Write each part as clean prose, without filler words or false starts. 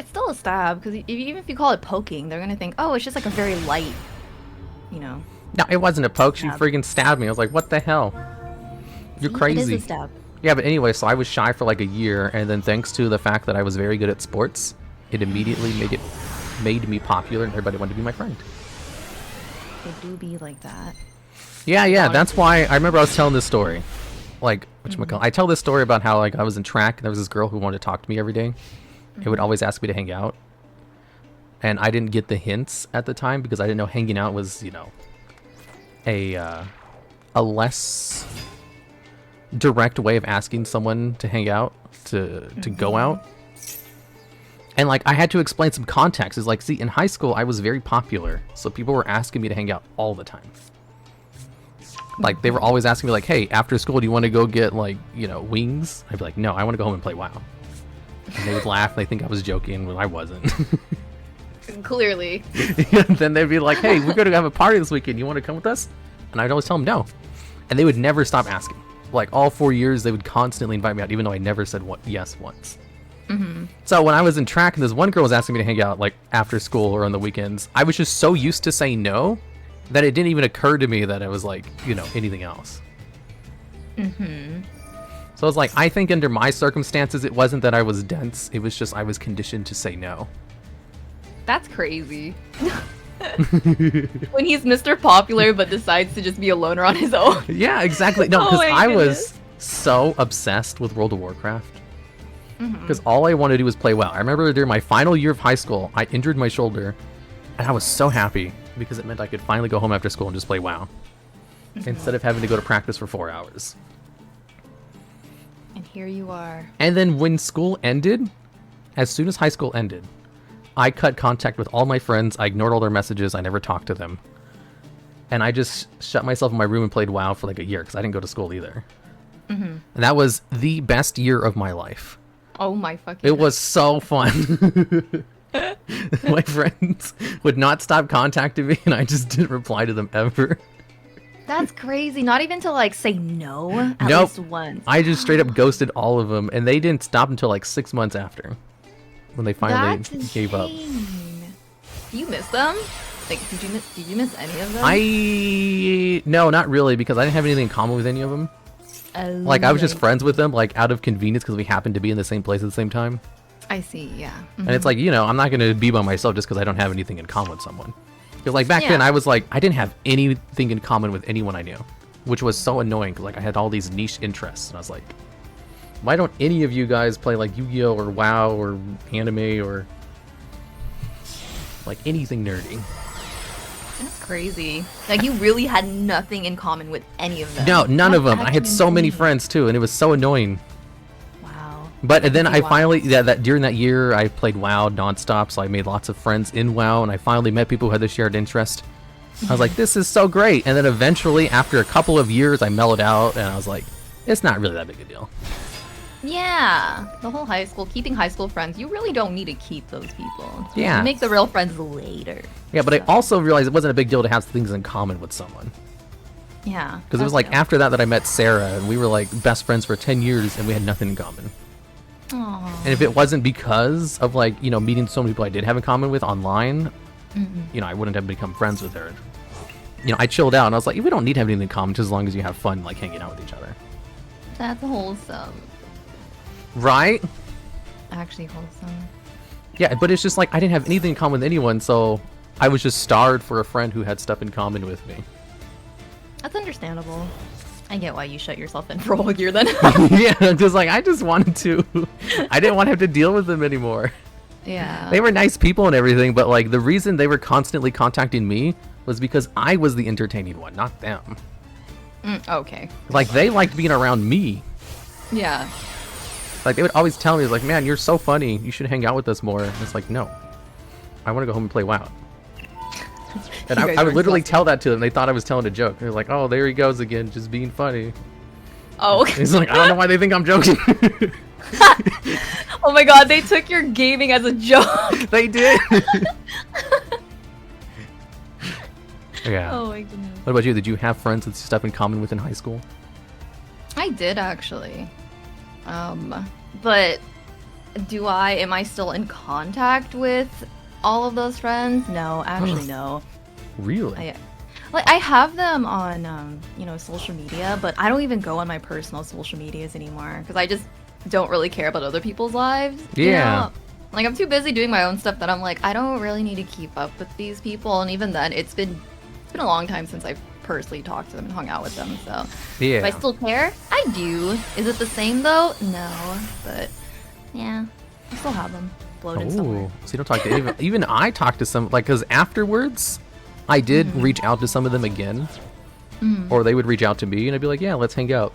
still a stab, because even if you call it poking, they're gonna think, oh, it's just like a very light, you know. No, it wasn't a poke. She Stab. freaking stabbed me. I was like, what the hell? You're See? crazy. It is a stab. Yeah, but anyway, so I was shy for like a year, and then thanks to the fact that I was very good at sports, it immediately made me popular, and everybody wanted to be my friend. They do be like that. Yeah, that's why I remember I was telling this story. Like, I tell this story about how like I was in track, and there was this girl who wanted to talk to me every day. It would always ask me to hang out, and I didn't get the hints at the time because I didn't know hanging out was, you know, a less direct way of asking someone to hang out, to go out. And like I had to explain some context. Is like, see, in high school I was very popular, so people were asking me to hang out all the time. Like they were always asking me like, hey, after school do you want to go get like, you know, wings? I'd be like, no, I want to go home and play WoW. And they would laugh, they think I was joking when I wasn't. Clearly. And then they'd be like, hey, we're going to have a party this weekend, you want to come with us? And I'd always tell them no. And they would never stop asking. Like all 4 years they would constantly invite me out, even though I never said yes once. So when I was in track and this one girl was asking me to hang out like after school or on the weekends, I was just so used to saying no that it didn't even occur to me that it was like, you know, anything else. So I was like, I think under my circumstances it wasn't that I was dense, it was just I was conditioned to say no. That's crazy. When he's Mr. Popular but decides to just be a loner on his own. Yeah, exactly. No, because my I goodness. was so obsessed with World of Warcraft. Because all I wanted to do was play WoW. I remember during my final year of high school, I injured my shoulder, and I was so happy because it meant I could finally go home after school and just play WoW. Instead of having to go to practice for 4 hours. And here you are. And then when school ended, as soon as high school ended, I cut contact with all my friends, I ignored all their messages, I never talked to them. And I just shut myself in my room and played WoW for like a year, because I didn't go to school either. And that was the best year of my life. Oh my fucking It was so fun. My friends would not stop contacting me, and I just didn't reply to them ever. That's crazy. Not even to like say no at Nope. least once. I just straight up ghosted all of them, and they didn't stop until like 6 months after, when they finally That's gave up. insane. Do you miss them? Like, did you miss any of them? No, not really, because I didn't have anything in common with any of them. Like, I was just friends with them, like, out of convenience, because we happened to be in the same place at the same time. I see, yeah. And it's like, you know, I'm not going to be by myself just because I don't have anything in common with someone. Because, like, back then, I was like, I didn't have anything in common with anyone I knew, which was so annoying, because, like, I had all these niche interests, and I was like, why don't any of you guys play, like, Yu-Gi-Oh! Or WoW, or anime, or, like, anything nerdy? That's crazy. Like, you really had nothing in common with any of them. No, none of them. I had That's so many insane. friends, too, and it was so annoying. Wow. But then I Wow. finally, during that year, I played WoW nonstop, so I made lots of friends in WoW, and I finally met people who had this shared interest. I was like, this is so great. And then eventually, after a couple of years, I mellowed out, and I was like, it's not really that big a deal. Yeah. The whole high school, keeping high school friends, you really don't need to keep those people. Yeah. You make the real friends later. Yeah, but I also realized it wasn't a big deal to have things in common with someone. Yeah. Because it was like after that I met Sarah, and we were like best friends for 10 years, and we had nothing in common. Aww. And if it wasn't because of, like, you know, meeting so many people I did have in common with online, you know, I wouldn't have become friends with her. You know, I chilled out, and I was like, we don't need to have anything in common just as long as you have fun, like, hanging out with each other. That's wholesome. Right? Actually wholesome. Yeah, but it's just like, I didn't have anything in common with anyone, so I was just starved for a friend who had stuff in common with me. That's understandable. I get why you shut yourself in for a whole year then. Yeah, just like, I just wanted to. I didn't want to have to deal with them anymore. Yeah. They were nice people and everything, but like the reason they were constantly contacting me was because I was the entertaining one, not them. Okay. Like, they liked being around me. Yeah. Like, they would always tell me, like, man, you're so funny, you should hang out with us more. And it's like, no, I want to go home and play WoW. And I would literally tell that to them. They thought I was telling a joke. They're like, oh, there he goes again, just being funny. Oh, okay. He's like, I don't know why they think I'm joking. Oh my god, they took your gaming as a joke. They did. Yeah. Oh my goodness. What about you? Did you have friends with stuff in common with in high school? I did actually. But Am I still in contact with all of those friends? No, actually no. Really? I have them on, social media, but I don't even go on my personal social medias anymore because I just don't really care about other people's lives. Yeah. Like, I'm too busy doing my own stuff that I'm like, I don't really need to keep up with these people. And even then, it's been a long time since I've personally talked to them and hung out with them. So, Yeah. do I still care? I do. Is it the same though? No, but yeah, I still have them floating somewhere. So you don't talk to even I talked to some, like, because afterwards I did reach out to some of them again, or they would reach out to me and I'd be like, yeah, let's hang out.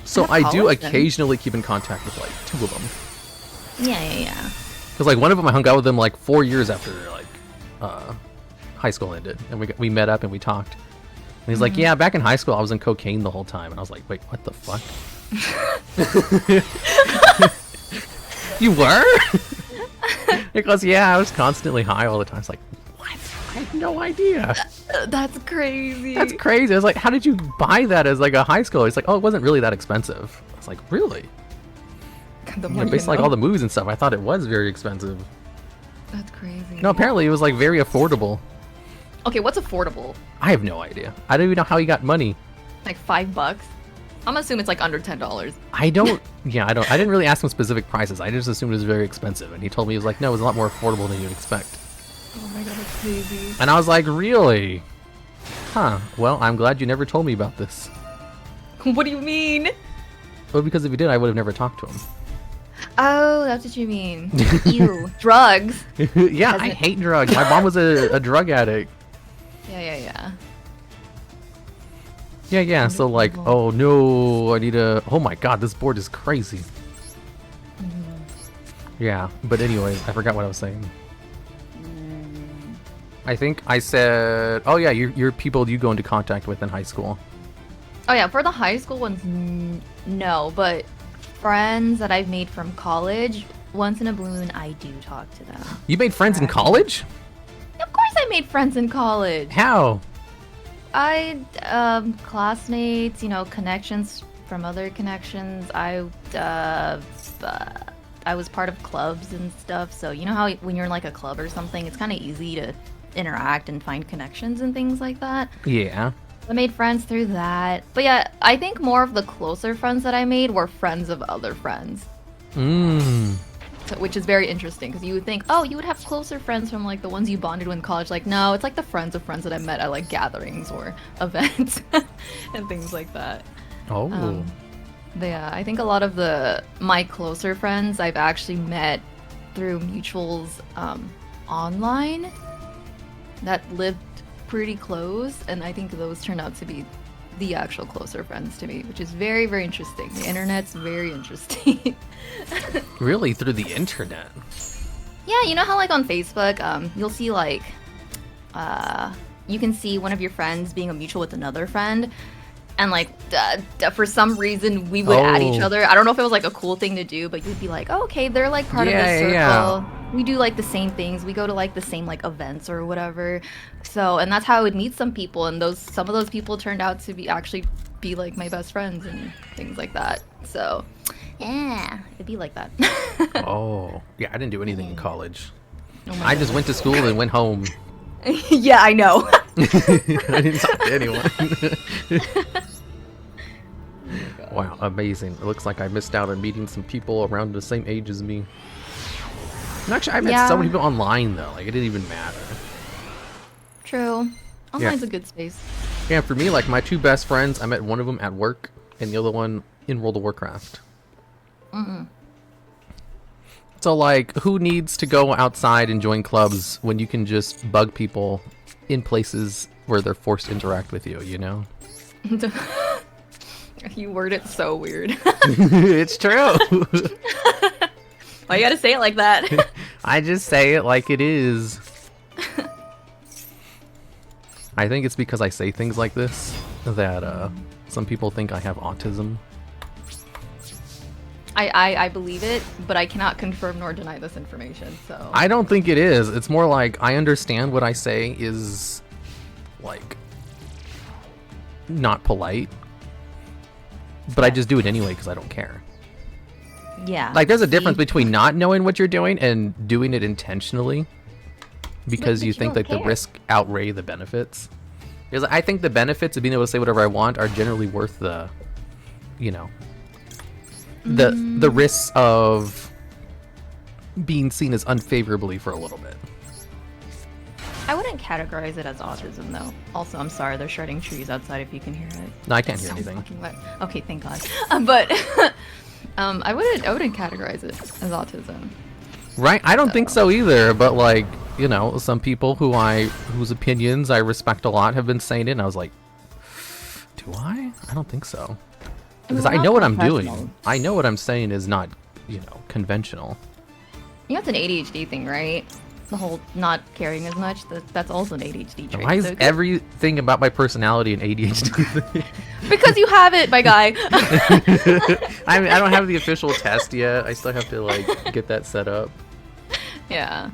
So I do occasionally keep in contact with like 2 of them. Yeah. Because like one of them I hung out with them like 4 years after like high school ended, and we met up and we talked. And he's like, yeah, back in high school I was in cocaine the whole time, and I was like, wait, what the fuck? You were? Because yeah, I was constantly high all the time. It's like, what? I had no idea. That's crazy. That's crazy. I was like, how did you buy that as like a high schooler? It's like, oh, it wasn't really that expensive. I was like, really? Based on like all the movies and stuff, I thought it was very expensive. That's crazy. No, apparently it was like very affordable. Okay, what's affordable? I have no idea. I don't even know how he got money. Like $5? I'm assuming it's like under $10. I don't. Yeah, I don't. I didn't really ask him specific prices. I just assumed it was very expensive, and he told me he was like, no, it was a lot more affordable than you'd expect. Oh my god, that's crazy. And I was like, really? Huh. Well, I'm glad you never told me about this. What do you mean? Well, because if you did, I would have never talked to him. Oh, that's what you mean. Ew. Drugs. Yeah, I hate drugs. My mom was a drug addict. Yeah. Yeah, so like, oh no, I need a... Oh my god, this board is crazy. Yeah, but anyways, I forgot what I was saying. I think I said... Oh yeah, you're people you go into contact with in high school. Oh yeah, for the high school ones, no, but friends that I've made from college, once in a blue moon, I do talk to them. You made friends in college? Of course I made friends in college. How? Classmates, connections from other connections. I was part of clubs and stuff, so you know how when you're in like a club or something, it's kind of easy to interact and find connections and things like that. Yeah. I made friends through that. But yeah, I think more of the closer friends that I made were friends of other friends. So, which is very interesting, because you would think, oh, you would have closer friends from like the ones you bonded with in college. Like, no, it's like the friends of friends that I met at like gatherings or events and things like that. Oh. But yeah, I think a lot of my closer friends I've actually met through mutuals online that lived pretty close, and I think those turned out to be the actual closer friends to me, which is very, very interesting. The internet's very interesting. Really? Through the internet? Yeah, you know how like on Facebook, you'll see like, you can see one of your friends being a mutual with another friend, and like, for some reason we would add each other. I don't know if it was like a cool thing to do, but you'd be like, oh, okay, they're like part of this circle. Yeah. We do like the same things. We go to like the same like events or whatever. So, and that's how I would meet some people, and some of those people turned out to be like my best friends and things like that. So, yeah, it'd be like that. Oh, yeah, I didn't do anything in college. I just went to school and went home. Yeah, I know. I didn't talk to anyone. Wow, amazing. It looks like I missed out on meeting some people around the same age as me. And actually, I met so many people online, though. Like, it didn't even matter. True. Online's a good space. Yeah, for me, like, my 2 best friends, I met one of them at work, and the other one in World of Warcraft. So, like, who needs to go outside and join clubs when you can just bug people in places where they're forced to interact with you, you know? You word it so weird. It's true. Why you gotta say it like that? I just say it like it is. I think it's because I say things like this that some people think I have autism. I believe it, but I cannot confirm nor deny this information, so... I don't think it is. It's more like I understand what I say is, like, not polite, but I just do it anyway because I don't care. Yeah. Like, there's a See? difference between not knowing what you're doing and doing it intentionally because But you think don't like the care. risk outweigh the benefits. Because I think the benefits of being able to say whatever I want are generally worth the, you know, the risks of being seen as unfavorably for a little bit. I wouldn't categorize it as autism, though. Also, I'm sorry, they're shredding trees outside if you can hear it. No, I can't It's hear so anything. fucking loud. Okay, thank God. But I wouldn't categorize it as autism. Right? I don't think so either, but like, you know, some people whose opinions I respect a lot have been saying it, and I was like, do I? I don't think so. Because we're I not know what I'm professionals. doing. I know what I'm saying is not, you know, conventional. You know, it's an ADHD thing, right? The whole not caring as much, that's also an ADHD trait. Why is so everything about my personality an ADHD? Because you have it, my guy. I mean, I don't have the official test yet. I still have to like get that set up. Yeah.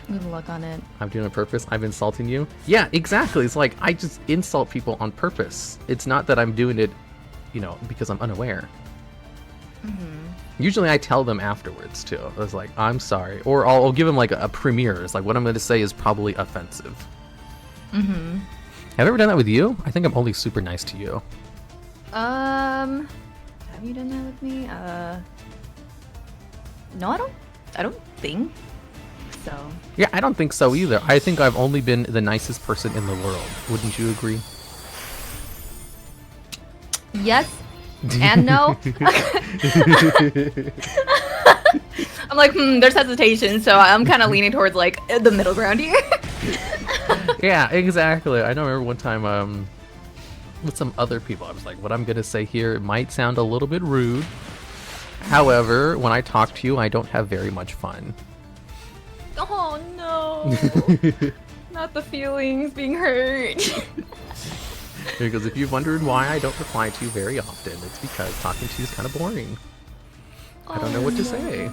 Good luck on it. I'm doing it on purpose. I'm insulting you. Yeah, exactly. It's like I just insult people on purpose. It's not that I'm doing it, you know, because I'm unaware. Usually I tell them afterwards too. I was like, I'm sorry, or I'll give them like a premiere. It's like what I'm going to say is probably offensive. Have I ever done that with you? I think I'm only super nice to you. Have you done that with me? No, I don't think so. Yeah, I don't think so either. I think I've only been the nicest person in the world. Wouldn't you agree? Yes and no. I'm like, there's hesitation, so I'm kind of leaning towards like the middle ground here. Yeah, exactly. I know. I remember one time, with some other people, I was like, "What I'm gonna say here, it might sound a little bit rude. However, when I talk to you, I don't have very much fun." Oh no. Not the feelings being hurt. Because if you've wondered why I don't reply to you very often, it's because talking to you is kind of boring. I don't know what to say.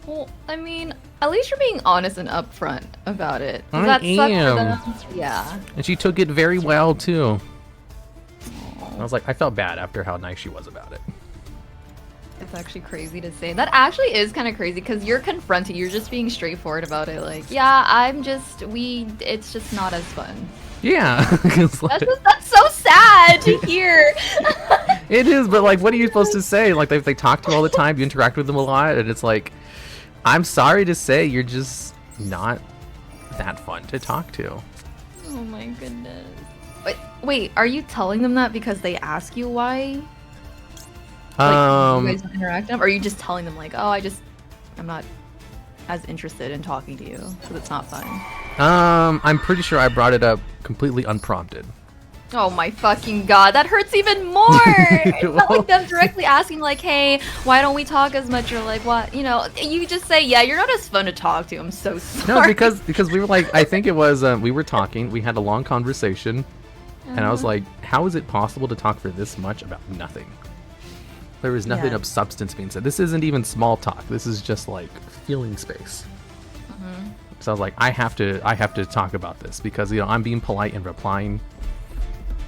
Well, I mean, at least you're being honest and upfront about it. Does I that suck for am. them? Yeah. And she took it very well too. I was like, I felt bad after how nice she was about it. It's actually crazy to say. That actually is kind of crazy because you're confronting, you're just being straightforward about it. Like, yeah, it's just not as fun. Yeah. It's like- That's so sad to hear. It is, but like, what are you supposed to say? Like, they talk to you all the time, you interact with them a lot, and it's like, I'm sorry to say, you're just not that fun to talk to. Oh my goodness. Wait, are you telling them that because they ask you why? Like, you guys don't interact with them? Or are you just telling them like, oh, I'm not as interested in talking to you because it's not fun? I'm pretty sure I brought it up completely unprompted. Oh my fucking god, that hurts even more! It's not like them directly asking like, hey, why don't we talk as much, or like, what, you know, you just say, yeah, you're not as fun to talk to, I'm so sorry. No, because we were like, I think it was, we were talking, we had a long conversation, and I was like, how is it possible to talk for this much about nothing? There was nothing Yeah. of substance being said. This isn't even small talk. This is just like filling space. So I was like, I have to talk about this because, you know, I'm being polite and replying.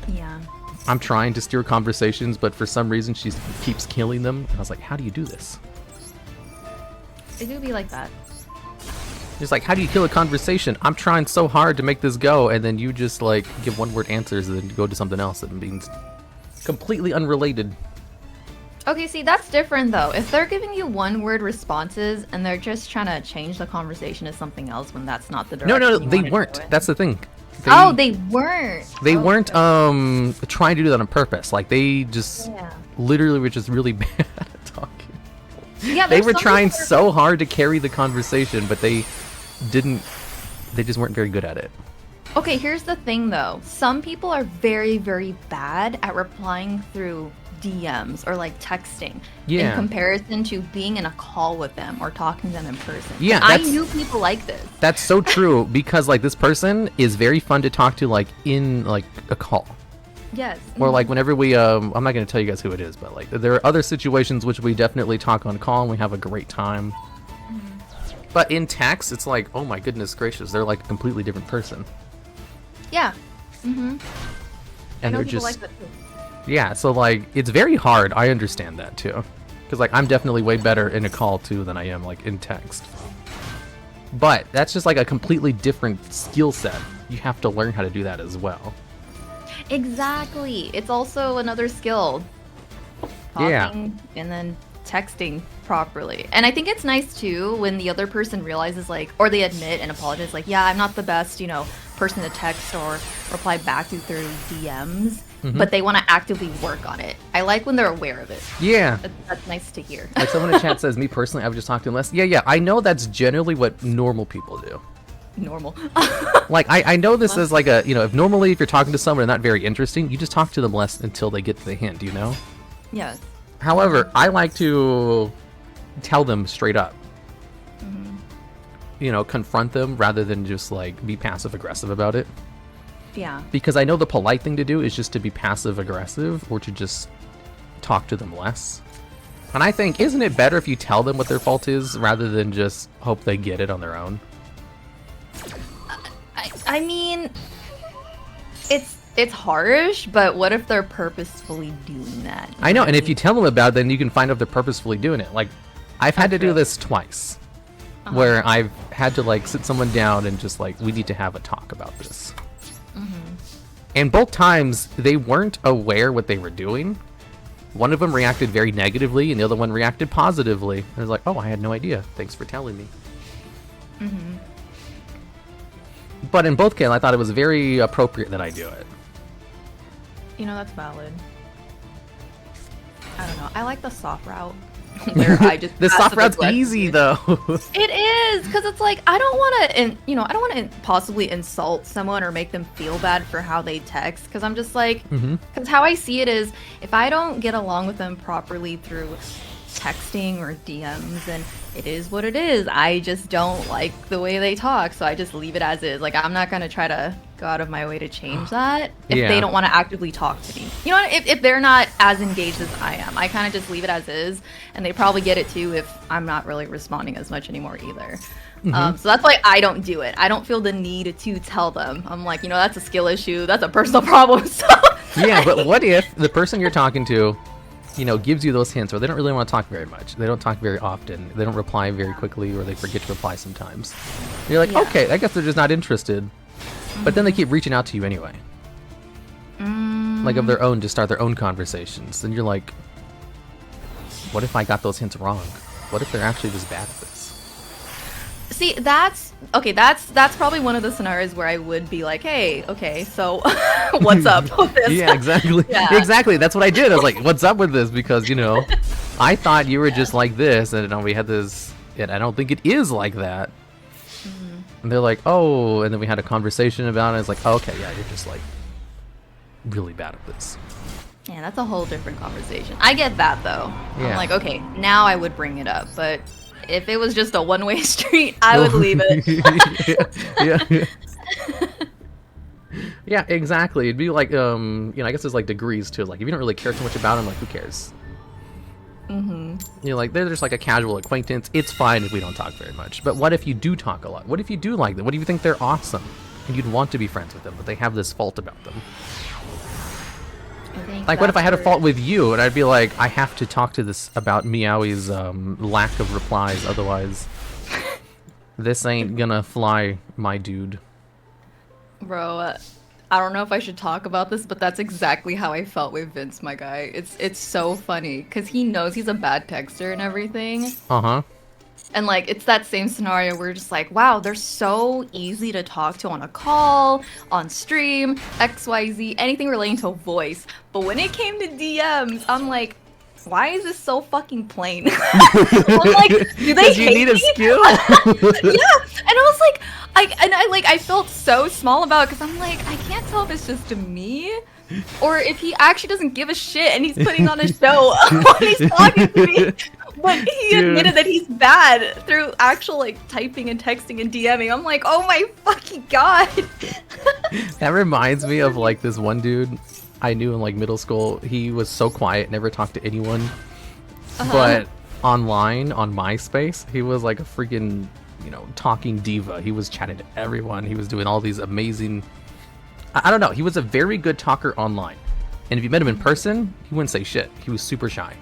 Yeah. I'm trying to steer conversations, but for some reason she keeps killing them. And I was like, how do you do this? It do be like that. Just like, how do you kill a conversation? I'm trying so hard to make this go, and then you just like give one-word answers and then go to something else that means completely unrelated. Okay, see, that's different though. If they're giving you one-word responses and they're just trying to change the conversation to something else when that's not the direction No, you they wanna weren't. go in. That's the thing. They weren't. They Oh, weren't trying to do that on purpose. Like they just Yeah. literally were just really bad at talking. Yeah, They there's were some trying people that are- so hard to carry the conversation, but they just weren't very good at it. Okay, here's the thing though. Some people are very, very bad at replying through DMs or like texting Yeah. in comparison to being in a call with them or talking to them in person. Yeah, And I that's- knew people like this. That's so true because like this person is very fun to talk to like in like a call. Yes. Or like whenever we I'm not going to tell you guys who it is, but like there are other situations which we definitely talk on call and we have a great time. But in text it's like, oh my goodness gracious, they're like a completely different person. Yeah. Mm-hmm. I And know they're people just like that too. yeah, so like it's very hard. I understand that too. Cuz Because like I'm definitely way better in a call too than I am like in text. But that's just like a completely different skill set. You have to learn how to do that as well. Exactly. It's also another skill. Talking and then texting properly. And I think it's nice too when the other person realizes like, or they admit and apologize like, yeah, I'm not the best, person to text or reply back to through DMs, but they want to actively work on it. I like when they're aware of it. Yeah. That's nice to hear. Like someone in chat says, me personally, I would just talk to them less. Yeah. I know that's generally what normal people do. Normal. Like, I know this is like if you're talking to someone and not very interesting, you just talk to them less until they get the hint, Yes. However, I like to tell them straight up. Confront them rather than just like be passive aggressive about it. Yeah. Because I know the polite thing to do is just to be passive aggressive or to just talk to them less. And I think, isn't it better if you tell them what their fault is rather than just hope they get it on their own? I mean, it's harsh, but what if they're purposefully doing that? I know, and if you tell them about it, then you can find out if they're purposefully doing it. Like, I've had to do this twice, where I've had to like sit someone down and just like, we need to have a talk about this. And both times, they weren't aware what they were doing. One of them reacted very negatively, and the other one reacted positively. And I was like, oh, I had no idea. Thanks for telling me. But in both cases, I thought it was very appropriate that I do it. That's valid. I don't know. I like the soft route. Where I just the soft route's easy though. It is, because it's like I don't want to possibly insult someone or make them feel bad for how they text, because I'm just like, because how I see it is, if I don't get along with them properly through texting or DMs, and it is what it is. I just don't like the way they talk, so I just leave it as is. Like, I'm not gonna try to go out of my way to change that if they don't want to actively talk to me. If they're not as engaged as I am, I kind of just leave it as is, and they probably get it too if I'm not really responding as much anymore either. So that's why I don't do it. I don't feel the need to tell them. I'm like, that's a skill issue. That's a personal problem. So yeah, but what if the person you're talking to gives you those hints, or they don't really want to talk very much. They don't talk very often. They don't reply very quickly, or they forget to reply sometimes. And you're like, okay, I guess they're just not interested. But then they keep reaching out to you anyway. Like of their own, to start their own conversations. Then you're like, what if I got those hints wrong? What if they're actually just bad at this? See, that's probably one of the scenarios where I would be like, hey, okay, so what's up with this? Yeah, exactly. Yeah. Exactly. That's what I did. I was like, what's up with this? Because, I thought you were just like this, and we had this, and I don't think it is like that. And they're like, oh, and then we had a conversation about it. It's like, oh, okay, yeah, you're just like really bad at this. Yeah, that's a whole different conversation. I get that, though. Yeah. I'm like, okay, now I would bring it up, but if it was just a one-way street, I would leave it. Yeah, exactly. It'd be like, I guess there's like degrees too. Like, if you don't really care too much about them, like, who cares? Like, they're just like a casual acquaintance. It's fine if we don't talk very much. But what if you do talk a lot? What if you do like them? What if you think they're awesome and you'd want to be friends with them, but they have this fault about them? Like, what if I had a fault with you, and I'd be like, I have to talk to this about Meowy's lack of replies, otherwise this ain't gonna fly, my dude. Bro, I don't know if I should talk about this, but that's exactly how I felt with Vince, my guy. It's so funny, because he knows he's a bad texter and everything. And, like, it's that same scenario where you're just like, wow, they're so easy to talk to on a call, on stream, XYZ, anything relating to voice. But when it came to DMs, I'm like, why is this so fucking plain? I'm like, do they hate need a me? skill. Yeah, and I was like, I felt so small about it, because I'm like, I can't tell if it's just me, or if he actually doesn't give a shit and he's putting on a show when he's talking to me. But he admitted that he's bad through actual, like, typing and texting and DMing. I'm like, oh my fucking god. That reminds me of, like, this one dude I knew in, like, middle school. He was so quiet, never talked to anyone. But online, on MySpace, he was like a freaking, talking diva. He was chatting to everyone. He was doing all these amazing... I don't know. He was a very good talker online. And if you met him in person, he wouldn't say shit. He was super shy.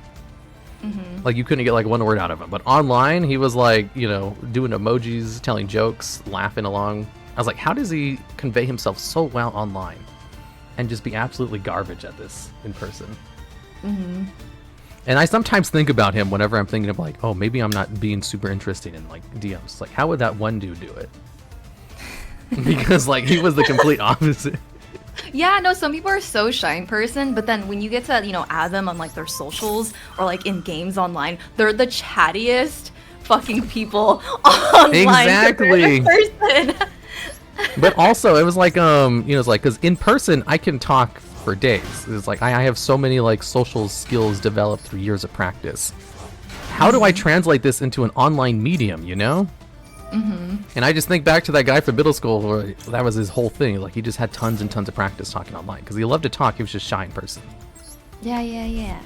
Like you couldn't get like one word out of him. But online, he was like, you know, doing emojis, telling jokes, laughing along. I was like, how does he convey himself so well online and just be absolutely garbage at this in person? And I sometimes think about him whenever I'm thinking of like, oh, maybe I'm not being super interesting in like DMs. Like, how would that one dude do it? Because like he was the complete opposite. Yeah, no, some people are so shy in person, but then when you get to, you know, add them on like their socials or like in games online, they're the chattiest fucking people online. Exactly. In person. But also, it was like, you know, it's like, because in person, I can talk for days. It's like, I have so many like social skills developed through years of practice. How do I translate this into an online medium, you know? And I just think back to that guy from middle school where that was his whole thing. Like, he just had tons and tons of practice talking online because he loved to talk. He was just shy in person. Yeah.